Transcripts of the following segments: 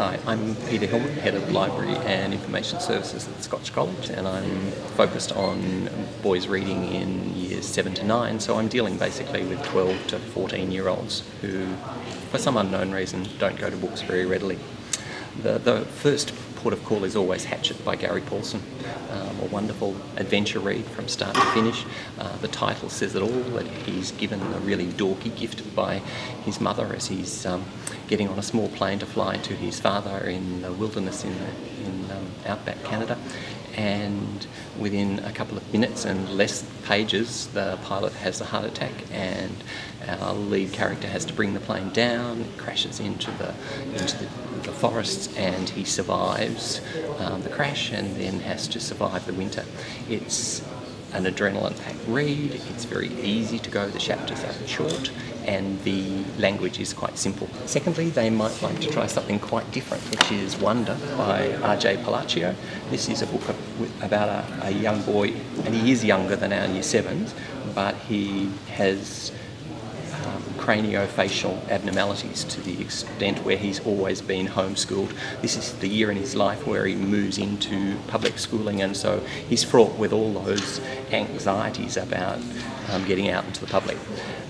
Hi, I'm Peter Hillman, Head of Library and Information Services at Scotch College, and I'm focused on boys reading in years 7 to 9, so I'm dealing basically with 12 to 14-year-olds who, for some unknown reason, don't go to books very readily. The first port of call is always Hatchet by Gary Paulson, a wonderful adventure read from start to finish. The title says it all, that he's given a really dorky gift by his mother as he's getting on a small plane to fly to his father in the wilderness in outback Canada. And within a couple of minutes and less pages, the pilot has a heart attack and our lead character has to bring the plane down. It crashes into the forests and he survives the crash and then has to survive the winter. It's an adrenaline-packed read. It's very easy to go. The chapters are short and the language is quite simple. Secondly, they might like to try something quite different, which is Wonder by R.J. Palacio. This is a book about a young boy, and he is younger than our Year 7s, but he has craniofacial abnormalities to the extent where he's always been homeschooled. This is the year in his life where he moves into public schooling, and so he's fraught with all those anxieties about getting out into the public.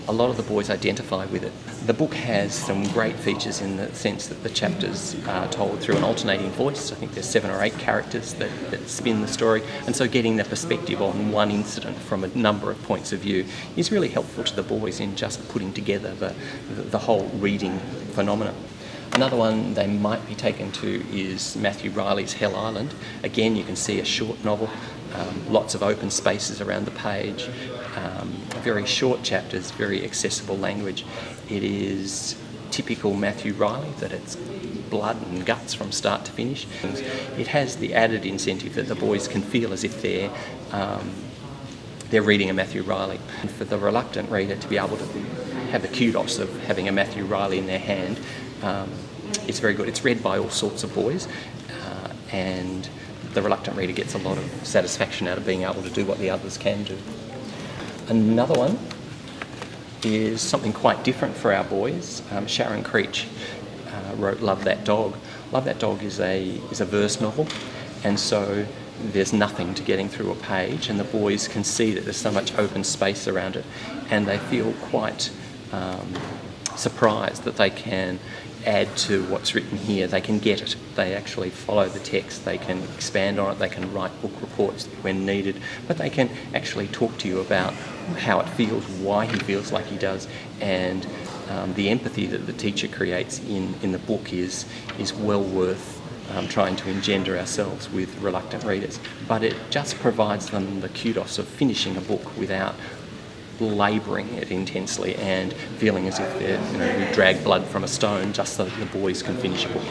A lot of the boys identify with it. The book has some great features in the sense that the chapters are told through an alternating voice. I think there's 7 or 8 characters that spin the story, and so getting the perspective on one incident from a number of points of view is really helpful to the boys in just putting together the whole reading phenomenon. Another one they might be taken to is Matthew Riley's Hell Island. Again, you can see a short novel, lots of open spaces around the page, very short chapters, very accessible language. It is typical Matthew Riley, that it's blood and guts from start to finish. It has the added incentive that the boys can feel as if they're reading a Matthew Riley. And for the reluctant reader to be able to have the kudos of having a Matthew Riley in their hand, it's very good. It's read by all sorts of boys, and the reluctant reader gets a lot of satisfaction out of being able to do what the others can do. Another one is something quite different for our boys. Sharon Creech wrote Love That Dog. Love That Dog is a verse novel, and so there's nothing to getting through a page, and the boys can see that there's so much open space around it, and they feel quite surprised that they can add to what's written here. They can get it. They actually follow the text. They can expand on it. They can write book reports when needed, but they can actually talk to you about how it feels, why he feels like he does, and the empathy that the teacher creates in the book is well worth trying to engender ourselves with reluctant readers. But it just provides them the kudos of finishing a book without labouring it intensely and feeling as if we drag blood from a stone just so that the boys can finish a book.